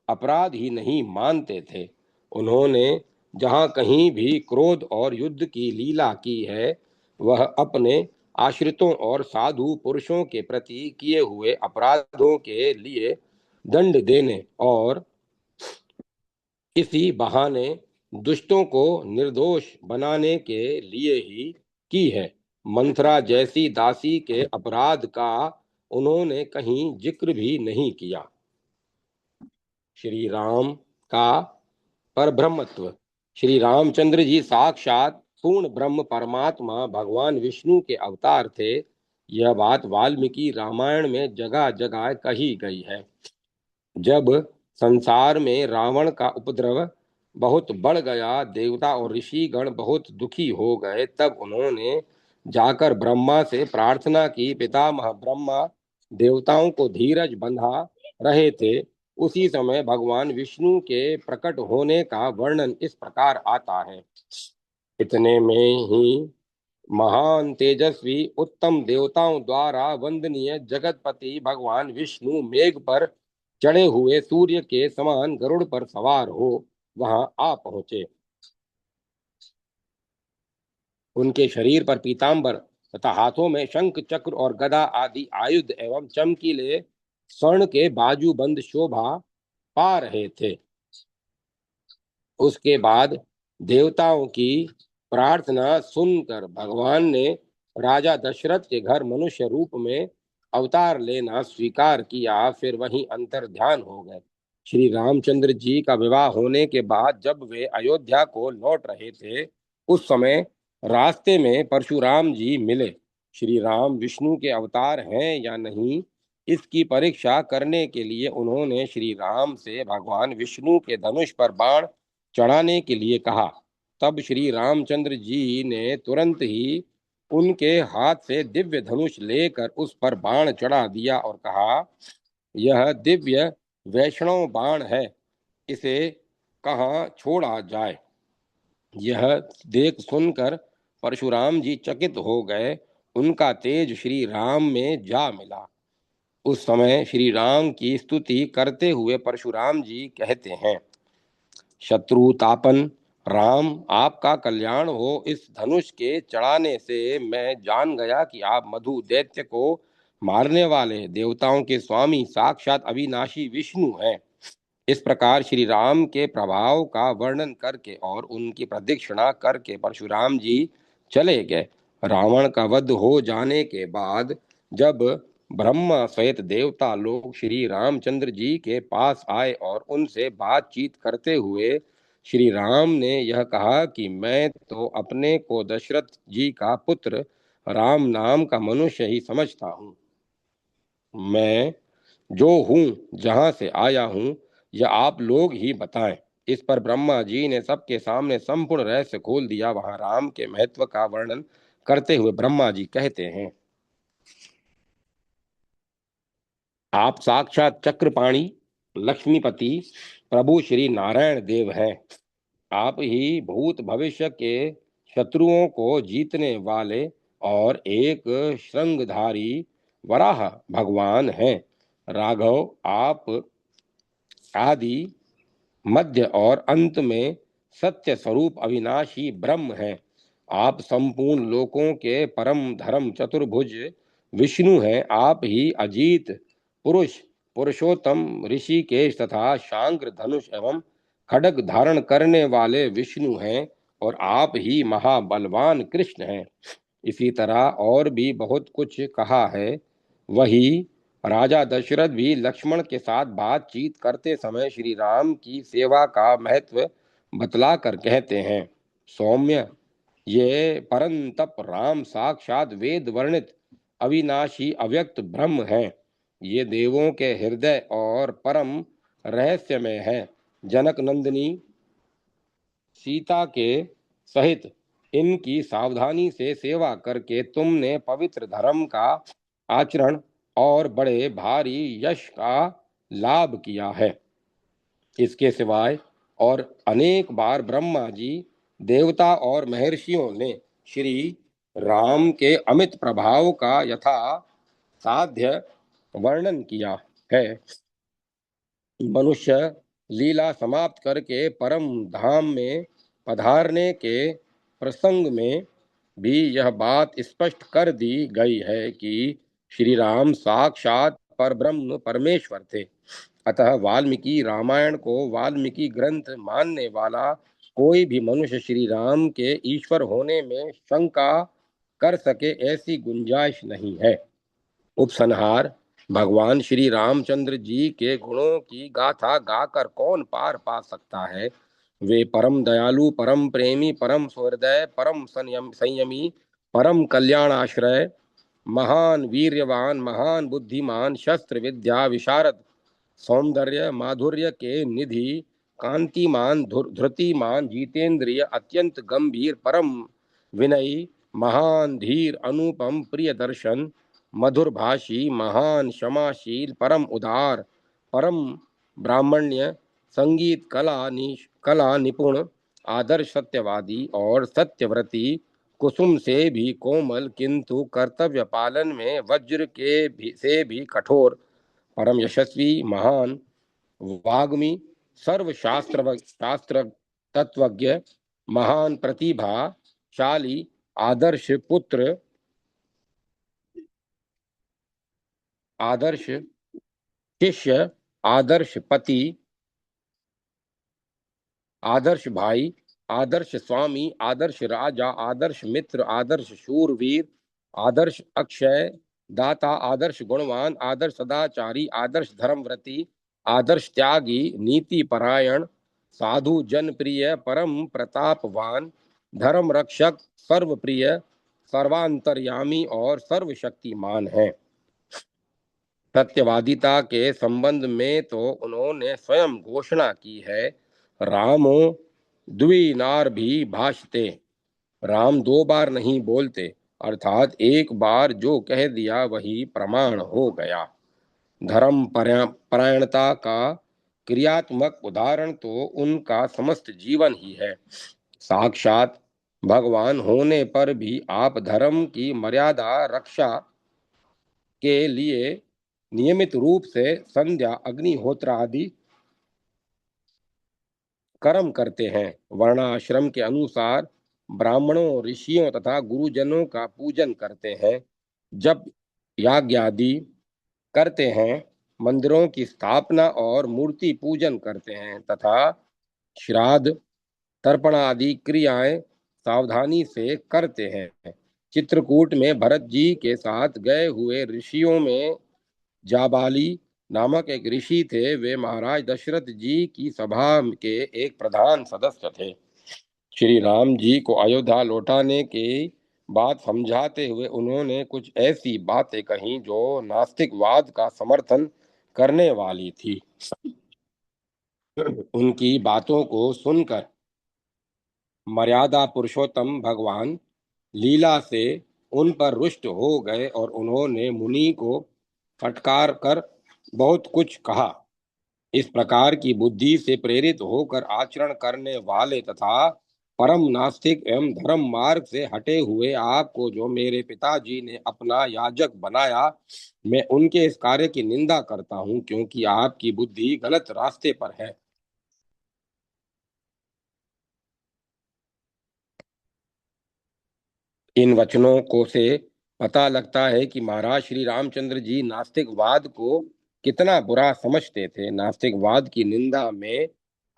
अपराध ही नहीं मानते थे। उन्होंने जहाँ कहीं भी क्रोध और युद्ध की लीला की है, वह अपने आश्रितों और साधु पुरुषों के प्रति किए हुए अपराधों के लिए दंड देने और इसी बहाने दुष्टों को निर्दोष बनाने के लिए ही की है। मंथरा जैसी दासी के अपराध का उन्होंने कहीं जिक्र भी नहीं किया। श्री राम का परब्रह्मत्व, श्री रामचंद्र जी साक्षात पूर्ण ब्रह्म परमात्मा भगवान विष्णु के अवतार थे। यह बात वाल्मीकि रामायण में जगह जगह कही गई है। जब संसार में रावण का उपद्रव बहुत बढ़ गया, देवता और ऋषिगण बहुत दुखी हो गए, तब उन्होंने जाकर ब्रह्मा से प्रार्थना की, पितामह ब्रह्मा देवताओं को धीरज बंधा रहे थे, उसी समय भगवान विष्णु के प्रकट होने का वर्णन इस प्रकार आता है। इतने में ही महान तेजस्वी उत्तम देवताओं द्वारा वंदनीय जगतपति भगवान विष्णु मेघ पर चढ़े हुए सूर्य के समान गरुड़ पर सवार हो वहां आ पहुंचे। उनके शरीर पर पीतांबर तथा हाथों में शंख चक्र और गदा आदि आयुध एवं चमकीले स्वर्ण के बाजूबंद शोभा पा रहे थे। उसके बाद देवताओं की प्रार्थना सुनकर भगवान ने राजा दशरथ के घर मनुष्य रूप में अवतार लेना स्वीकार किया, फिर वहीं अंतर ध्यान हो गए। श्री रामचंद्र जी का विवाह होने के बाद जब वे अयोध्या को लौट रहे थे, उस समय रास्ते में परशुराम जी मिले। श्री राम विष्णु के अवतार हैं या नहीं, इसकी परीक्षा करने के लिए उन्होंने श्री राम से भगवान विष्णु के धनुष पर बाण चढ़ाने के लिए कहा। तब श्री रामचंद्र जी ने तुरंत ही उनके हाथ से दिव्य धनुष लेकर उस पर बाण चढ़ा दिया और कहा, यह दिव्य वैष्णव बाण है, इसे कहाँ छोड़ा जाए। यह देख सुनकर परशुराम जी चकित हो गए, उनका तेज श्री राम में जा मिला। उस समय श्री राम की स्तुति करते हुए परशुराम जी कहते हैं, शत्रुतापन राम, आपका कल्याण हो। इस धनुष के चढ़ाने से मैं जान गया कि आप मधु दैत्य को मारने वाले देवताओं के स्वामी साक्षात अविनाशी विष्णु हैं। इस प्रकार श्री राम के प्रभाव का वर्णन करके और उनकी प्रदक्षिणा करके परशुराम जी चले गए। रावण का वध हो जाने के बाद जब ब्रह्मा सहित देवता लोग श्री रामचंद्र जी के पास आए और उनसे बातचीत करते हुए श्री राम ने यह कहा कि मैं तो अपने को दशरथ जी का पुत्र राम नाम का मनुष्य ही समझता हूँ। मैं जो हूँ, जहाँ से आया हूँ, यह आप लोग ही बताएं। इस पर ब्रह्मा जी ने सबके सामने संपूर्ण रहस्य खोल दिया। वहां राम के महत्व का वर्णन करते हुए ब्रह्मा जी कहते हैं, आप साक्षात चक्रपाणी लक्ष्मीपति प्रभु श्री नारायण देव हैं। आप ही भूत भविष्य के शत्रुओं को जीतने वाले और एक श्रृंगधारी वराह भगवान हैं। राघव, आप आदि मध्य और अंत में सत्य स्वरूप अविनाशी ब्रह्म है। आप संपूर्ण लोकों के परम धर्म चतुर्भुज विष्णु हैं। आप ही अजीत पुरुष पुरुषोत्तम ऋषिकेश तथा शांग्र धनुष एवं खड्ग धारण करने वाले विष्णु हैं और आप ही महाबलवान कृष्ण हैं। इसी तरह और भी बहुत कुछ कहा है। वही राजा दशरथ भी लक्ष्मण के साथ बातचीत करते समय श्री राम की सेवा का महत्व बतलाकर कहते हैं, सौम्य, ये परंतप राम साक्षात वेद वर्णित अविनाशी अव्यक्त ब्रह्म हैं। ये देवों के हृदय और परम रहस्यमय है। जनक नंदिनी सीता के सहित इनकी सावधानी से सेवा करके तुमने पवित्र धर्म का आचरण और बड़े भारी यश का लाभ किया है। इसके सिवाय और अनेक बार ब्रह्मा जी, देवता और महर्षियों ने श्री राम के अमित प्रभाव का यथा साध्य वर्णन किया है। मनुष्य लीला समाप्त करके परम धाम में पधारने के प्रसंग में भी यह बात स्पष्ट कर दी गई है कि श्री राम साक्षात परब्रह्म परमेश्वर थे। अतः वाल्मीकि रामायण को वाल्मीकि ग्रंथ मानने वाला कोई भी मनुष्य श्री राम के ईश्वर होने में शंका कर सके, ऐसी गुंजाइश नहीं है। उपसंहार, भगवान श्री रामचंद्र जी के गुणों की गाथा गाकर कौन पार पा सकता है। वे परम दयालु, परम प्रेमी, परम सहृदय, परम संयमी, परम कल्याणाश्रय, महान वीर्यवान, महान बुद्धिमान, शस्त्र विद्या विशारद, सौंदर्य माधुर्य के निधि, कांतिमान, धृतिमान, जितेंद्रिय, अत्यंत गंभीर, परम विनयी, महान धीर, अनुपम प्रिय दर्शन, मधुर भाषी, महान, क्षमाशील, परम उदार, परम ब्राह्मण्य, संगीत कला निपुण, आदर्श सत्यवादी और सत्यव्रती, कुसुम से भी कोमल किंतु कर्तव्य पालन में वज्र से भी कठोर, परम यशस्वी, महान वाग्मी, शास्त्र तत्वज्ञ, महान प्रतिभाशाली, आदर्श पुत्र, आदर्श शिष्य, आदर्श पति, आदर्श भाई, आदर्श स्वामी, आदर्श राजा, आदर्श मित्र, आदर्श शूरवीर, आदर्श अक्षय दाता, आदर्श गुणवान, आदर्श सदाचारी, आदर्श धर्मव्रती, आदर्श त्यागी, नीति परायण, साधु जनप्रिय, परम प्रतापवान, धर्म रक्षक, सर्वप्रिय, सर्वांतर्यामी और सर्वशक्तिमान है। सत्यवादिता के संबंध में तो उन्होंने स्वयं घोषणा की है, रामो द्विनार भी भाषते, राम दो बार नहीं बोलते, अर्थात एक बार जो कह दिया वही प्रमाण हो गया। धर्म परायणता का क्रियात्मक उदाहरण तो उनका समस्त जीवन ही है। साक्षात भगवान होने पर भी आप धर्म की मर्यादा रक्षा के लिए नियमित रूप से संध्या, अग्निहोत्र आदि कर्म करते हैं। वर्णाश्रम के अनुसार ब्राह्मणों, ऋषियों तथा गुरुजनों का पूजन करते हैं, जब याज्ञ आदि करते हैं, मंदिरों की स्थापना और मूर्ति पूजन करते हैं तथा श्राद्ध, तर्पण आदि क्रियाएं सावधानी से करते हैं। चित्रकूट में भरत जी के साथ गए हुए ऋषियों में जाबाली नामक एक ऋषि थे। वे महाराज दशरथ जी की सभा के एक प्रधान सदस्य थे। श्री राम जी को अयोध्या लौटाने के बाद समझाते हुए उन्होंने कुछ ऐसी बातें कही जो नास्तिकवाद का समर्थन करने वाली थी। उनकी बातों को सुनकर मर्यादा पुरुषोत्तम भगवान लीला से उन पर रुष्ट हो गए और उन्होंने मुनि को फटकार कर बहुत कुछ कहा। इस प्रकार की बुद्धि से प्रेरित होकर आचरण करने वाले तथा परम नास्तिक एवं धर्म मार्ग से हटे हुए आपको जो मेरे पिताजी ने अपना याजक बनाया, मैं उनके इस कार्य की निंदा करता हूं, क्योंकि आपकी बुद्धि गलत रास्ते पर है। इन वचनों को से पता लगता है कि महाराज श्री रामचंद्र जी नास्तिकवाद को कितना बुरा समझते थे। नास्तिकवाद की निंदा में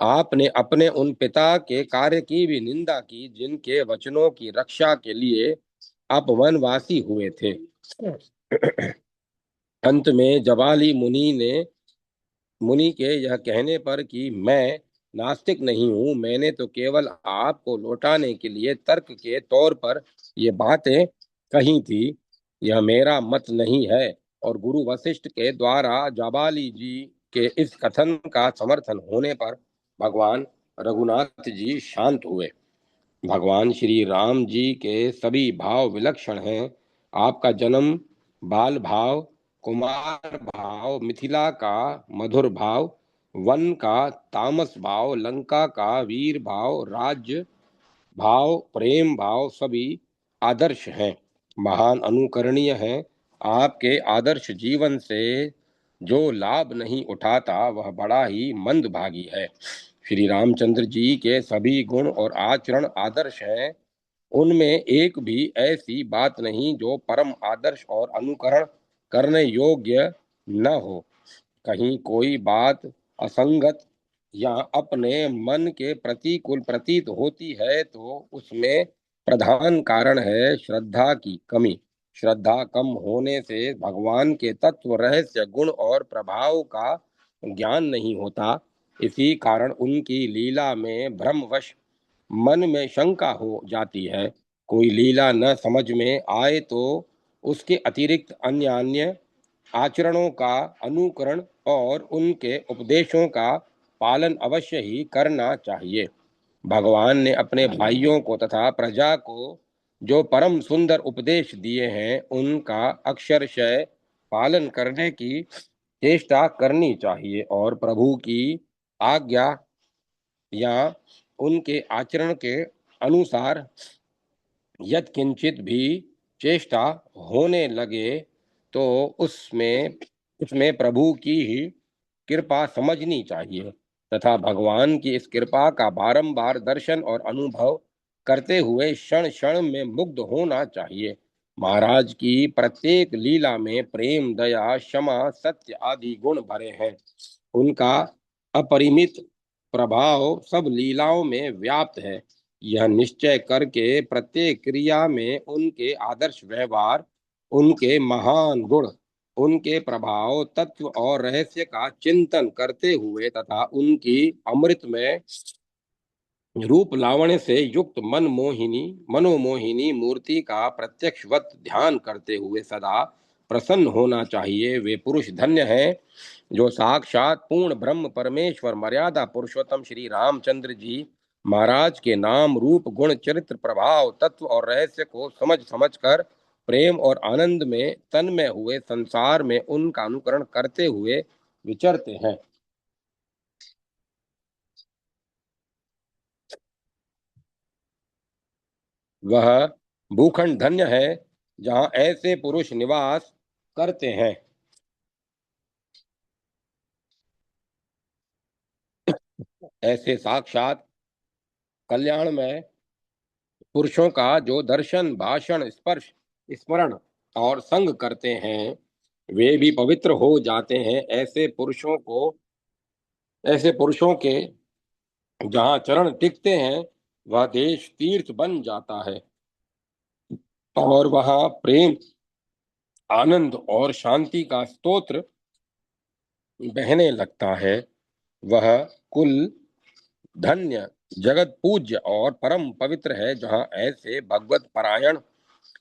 आपने अपने उन पिता के कार्य की भी निंदा की जिनके वचनों की रक्षा के लिए आप वनवासी हुए थे। अंत में जबाली मुनि के यह कहने पर कि मैं नास्तिक नहीं हूं, मैंने तो केवल आपको लौटाने के लिए तर्क के तौर पर ये बातें कही थी, यह मेरा मत नहीं है। और गुरु वशिष्ठ के द्वारा जाबाली जी के इस कथन का समर्थन होने पर भगवान रघुनाथ जी शांत हुए। भगवान श्री राम जी के सभी भाव विलक्षण हैं। आपका जन्म बाल भाव, कुमार भाव, मिथिला का मधुर भाव, वन का तामस भाव, लंका का वीर भाव, राज्य भाव, प्रेम भाव सभी आदर्श हैं, महान अनुकरणीय हैं। आपके आदर्श जीवन से जो लाभ नहीं उठाता वह बड़ा ही मंदभागी है। श्री रामचंद्र जी के सभी गुण और आचरण आदर्श हैं, उनमें एक भी ऐसी बात नहीं जो परम आदर्श और अनुकरण करने योग्य न हो। कहीं कोई बात असंगत या अपने मन के प्रतिकूल प्रतीत होती है तो उसमें प्रधान कारण है श्रद्धा की कमी। श्रद्धा कम होने से भगवान के तत्व, रहस्य, गुण और प्रभाव का ज्ञान नहीं होता। इसी कारण उनकी लीला में भ्रमवश मन में शंका हो जाती है। कोई लीला न समझ में आए तो उसके अतिरिक्त अन्य अन्य आचरणों का अनुकरण और उनके उपदेशों का पालन अवश्य ही करना चाहिए। भगवान ने अपने भाइयों को तथा प्रजा को जो परम सुंदर उपदेश दिए हैं उनका अक्षरशः पालन करने की चेष्टा करनी चाहिए और प्रभु की आज्ञा या उनके आचरण के अनुसार यत्किंचित भी चेष्टा होने लगे तो उसमें उसमें प्रभु की ही कृपा समझनी चाहिए तथा भगवान की इस कृपा का बारंबार दर्शन और अनुभव करते हुए क्षण क्षण में मुग्ध होना चाहिए। महाराज की प्रत्येक लीला में प्रेम, दया, क्षमा, सत्य आदि गुण भरे हैं। उनका अपरिमित प्रभाव सब लीलाओं में व्याप्त है। यह निश्चय करके प्रत्येक क्रिया में उनके आदर्श व्यवहार, उनके महान गुण, उनके प्रभाव, तत्व और रहस्य का चिंतन करते हुए तथा उनकी अमृतमय रूप लावण्य से युक्त मनोमोहिनी मूर्ति का प्रत्यक्षवत ध्यान करते हुए सदा प्रसन्न होना चाहिए। वे पुरुष धन्य हैं जो साक्षात पूर्ण ब्रह्म परमेश्वर मर्यादा पुरुषोत्तम श्री रामचंद्र जी महाराज के नाम, रूप, गुण, चरित्र, प्रभाव, तत्व और रहस्य को समझ समझ कर प्रेम और आनंद में तन्मय हुए संसार में उनका अनुकरण करते हुए विचरते हैं। वह भूखंड धन्य है जहाँ ऐसे पुरुष निवास करते हैं। ऐसे साक्षात कल्याणमय पुरुषों का जो दर्शन, भाषण, स्पर्श, स्मरण और संग करते हैं वे भी पवित्र हो जाते हैं। ऐसे पुरुषों के जहाँ चरण टिकते हैं वह देश तीर्थ बन जाता है और वहाँ प्रेम, आनंद और शांति का स्तोत्र बहने लगता है। वह कुल धन्य, जगत पूज्य और परम पवित्र है जहाँ ऐसे भगवत परायण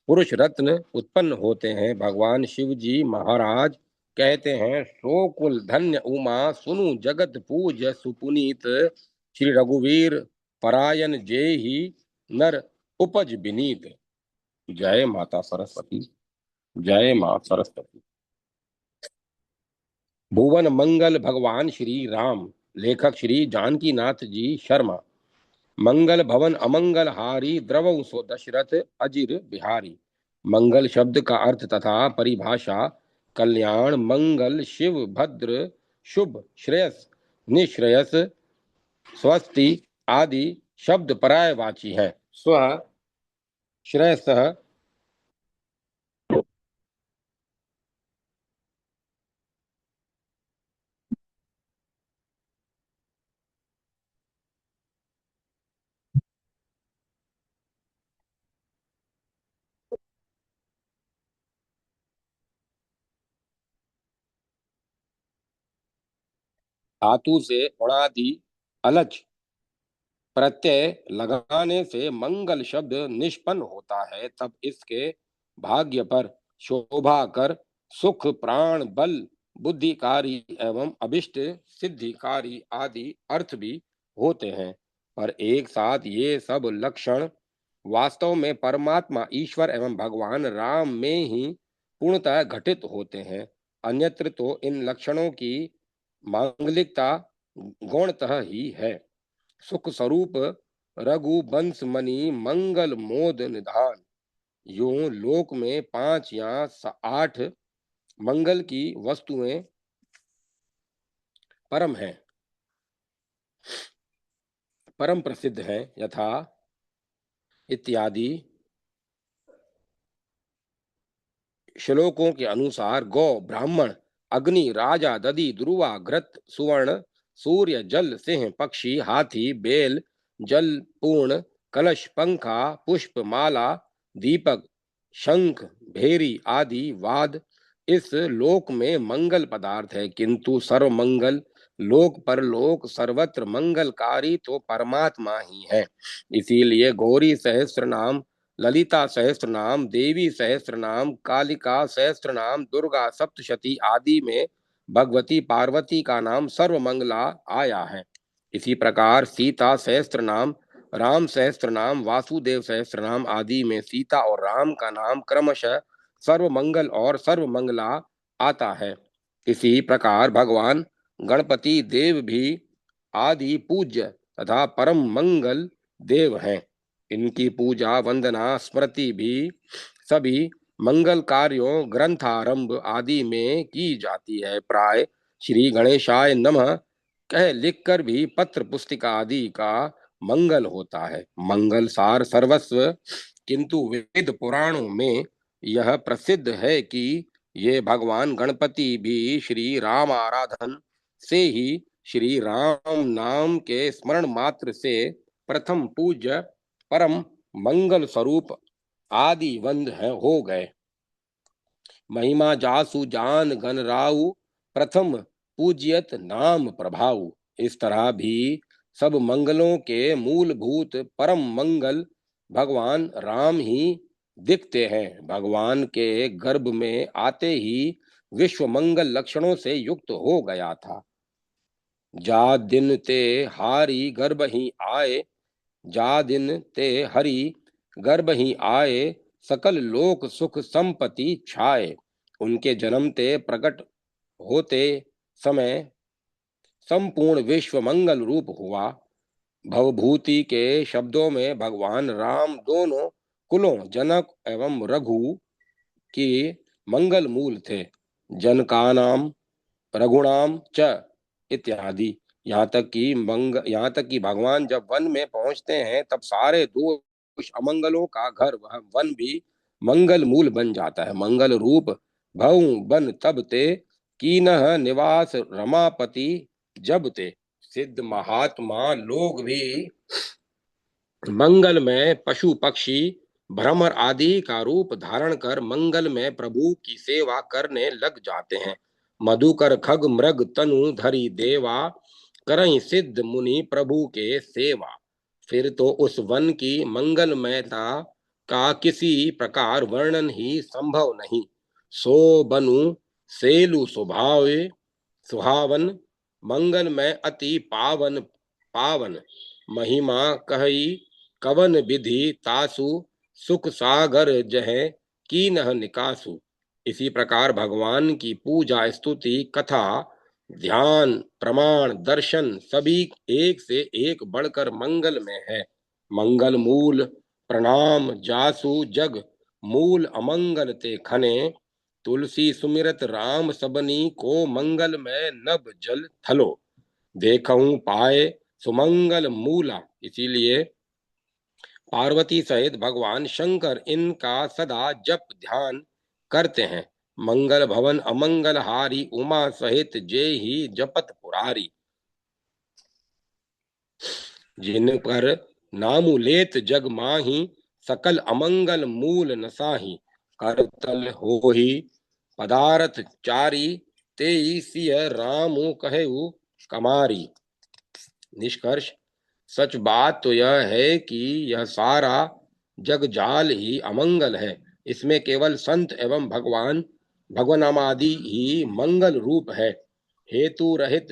पुरुष रत्न उत्पन्न होते हैं। भगवान शिव जी महाराज कहते हैं, सो कुल धन्य उमा सुनु जगत पूज्य सुपुनीत श्री रघुवीर परायण जे ही नर उपज विनीत। जय माता सरस्वती। जय मां सरस्वती। भुवन मंगल भगवान श्री राम। लेखक श्री जानकी नाथ जी शर्मा। मंगल भवन अमंगल हारी द्रवौ सो दशरथ अजिर बिहारी। मंगल शब्द का अर्थ तथा परिभाषा कल्याण, मंगल, शिव, भद्र, शुभ, श्रेयस, निश्रेयस, स्वस्ति आदि शब्द पर्यायवाची है। स्व श्रेयस धातु से उणादि अलच प्रत्यय लगाने से मंगल शब्द निष्पन्न होता है। तब इसके भाग्य पर, शोभा कर, सुख, प्राण, बल, बुद्धिकारी एवं अभिष्ट सिद्धिकारी आदि अर्थ भी होते हैं। पर एक साथ ये सब लक्षण वास्तव में परमात्मा ईश्वर एवं भगवान राम में ही पूर्णतः घटित होते हैं। अन्यत्र तो इन लक्षणों की मांगलिकता गौणतः ही है। सुख स्वरूप रघुवंश मणि मंगल मोद निधान। यूं लोक में 5 या 8 मंगल की वस्तुएं परम हैं, परम प्रसिद्ध हैं, यथा इत्यादि श्लोकों के अनुसार गौ, ब्राह्मण, अग्नि, राजा, दधि, ध्रुवा, घृत, सुवर्ण, सूर्य, जल, सिंह, पक्षी, हाथी, बेल, जल, पूर्ण, कलश, पंखा, पुष्प, माला, दीपक, शंख, भेरी आदि वाद इस लोक में मंगल पदार्थ है। किंतु सर्वमंगल लोक परलोक सर्वत्र मंगलकारी तो परमात्मा ही है। इसीलिए गौरी सहस्त्र नाम, ललिता सहस्त्र नाम, देवी सहस्त्र नाम, कालिका सहस्त्र नाम, दुर्गा सप्तशती आदि में भगवती पार्वती का नाम सर्वमंगला आया है। इसी प्रकार सीता सहस्त्र नाम, राम सहस्त्र नाम, वासुदेव सहस्त्र नाम आदि में सीता और राम का नाम क्रमशः सर्वमंगल और सर्वमंगला आता है। इसी प्रकार भगवान गणपति देव भी आदि पूज्य तथा परम मंगल देव हैं। इनकी पूजा वंदना स्मृति भी सभी मंगल कार्यों ग्रंथारंभ आदि में की जाती है। प्राय श्री गणेशाय नमः कह लिखकर भी पत्र पुस्तिका आदि का मंगल होता है। मंगल सार सर्वस्व, किंतु वेद पुराणों में यह प्रसिद्ध है कि ये भगवान गणपति भी श्री राम आराधन से ही श्री राम नाम के स्मरण मात्र से प्रथम पूज्य परम मंगल स्वरूप आदि वंद हो गए। महिमा जासु जान गण राउ, प्रथम पूज्यत नाम प्रभाऊ। इस तरह भी सब मंगलों के मूलभूत परम मंगल भगवान राम ही दिखते हैं। भगवान के गर्भ में आते ही विश्व मंगल लक्षणों से युक्त हो गया था। जा दिन ते हारी गर्भ ही आए, जा दिन ते हरि गर्भ ही आए, सकल लोक सुख संपत्ति छाए। उनके जन्मते प्रकट होते समय संपूर्ण विश्व मंगल रूप हुआ। भवभूति के शब्दों में भगवान राम दोनों कुलों जनक एवं रघु के मंगल मूल थे। जनकानाम रघुणाम च इत्यादि। यहाँ तक कि भगवान जब वन में पहुंचते हैं तब सारे दोष अमंगलों का घर वह वन भी मंगल मूल बन जाता है। मंगल रूप भव बन तब ते, कीनह निवास रमापति जब ते। सिद्ध महात्मा लोग भी मंगल में पशु पक्षी भ्रमर आदि का रूप धारण कर मंगल में प्रभु की सेवा करने लग जाते हैं। मधुकर खग मृग तनु धरी देवा, करई सिद्ध मुनि प्रभु के सेवा। फिर तो उस वन की मंगलमयता का किसी प्रकार वर्णन ही संभव नहीं। सो बनु सेलु स्वभावे सुहावन, मंगल में अति पावन पावन। महिमा कही कवन विधि तासु, सुख सागर जह कीनह निकासु। इसी प्रकार भगवान की पूजा स्तुति कथा ध्यान प्रमाण दर्शन सभी एक से एक बढ़कर मंगल में है। मंगल मूल प्रणाम जासु जग, मूल अमंगल ते खने। तुलसी सुमिरत राम सबनी को, मंगल में नभ जल थलो। देखऊं पाए सुमंगल मूला। इसीलिए पार्वती सहित भगवान शंकर इनका सदा जप ध्यान करते हैं। मंगल भवन अमंगल हारी, उमा सहित जे ही जपत पुरारी। जिन पर नामु लेत जग माही, सकल अमंगल मूल नसाही। करतल होही पदारथ चारी, तेई सिय रामु कहेउ कमारी। निष्कर्ष, सच बात तो यह है कि यह सारा जगजाल ही अमंगल है। इसमें केवल संत एवं भगवानामादि ही मंगल रूप है। हेतु रहित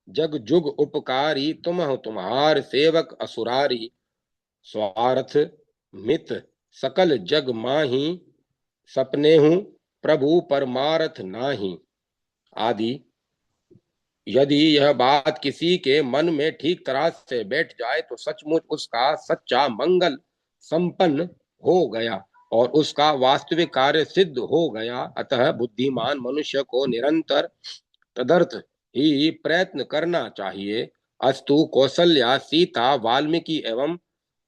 जग जुग उपकारी, तुम तुम्हार सेवक असुरारी। स्वार्थ मित सकल जग माही, सपने हूँ प्रभु परमार्थ नाही। आदि। यदि यह बात किसी के मन में ठीक तरह से बैठ जाए तो सचमुच उसका सच्चा मंगल संपन्न हो गया और उसका वास्तविक कार्य सिद्ध हो गया। अतः बुद्धिमान मनुष्य को निरंतर तदर्थ ही प्रयत्न करना चाहिए। अस्तु कौशल्या सीता वाल्मीकि एवं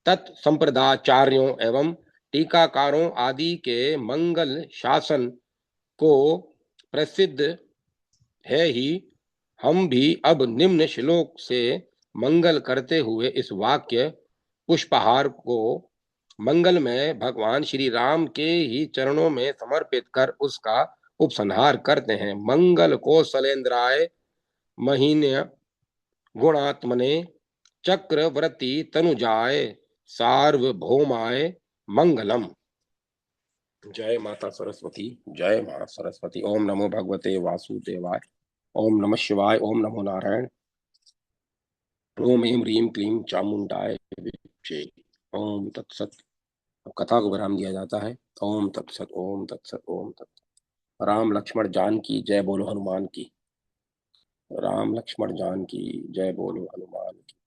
तत्संप्रदाचार्यों एवं टीकाकारों आदि के मंगल शासन को प्रसिद्ध है ही। हम भी अब निम्न श्लोक से मंगल करते हुए इस वाक्य पुष्पहार को मंगल में भगवान श्री राम के ही चरणों में समर्पित कर उसका उपसंहार करते हैं। मंगल कौशलेन्द्राय महीन्य गुणात्मने, चक्रवर्ती तनुजाय सार्वभौमाय मंगलम। जय माता सरस्वती, जय मां सरस्वती। ओम नमो भगवते वासुदेवाय। ओम नमः शिवाय। ओम नमो नारायण। ओम ऐं ह्रीं क्लीं चामुंडाय जय। ओम तत्सत। अब कथा को विराम दिया जाता है। ओम तत्सत, ओम तत्सत, ओम तत्सत। राम लक्ष्मण जान की जय बोलो हनुमान की। राम लक्ष्मण जान की जय बोलो हनुमान की।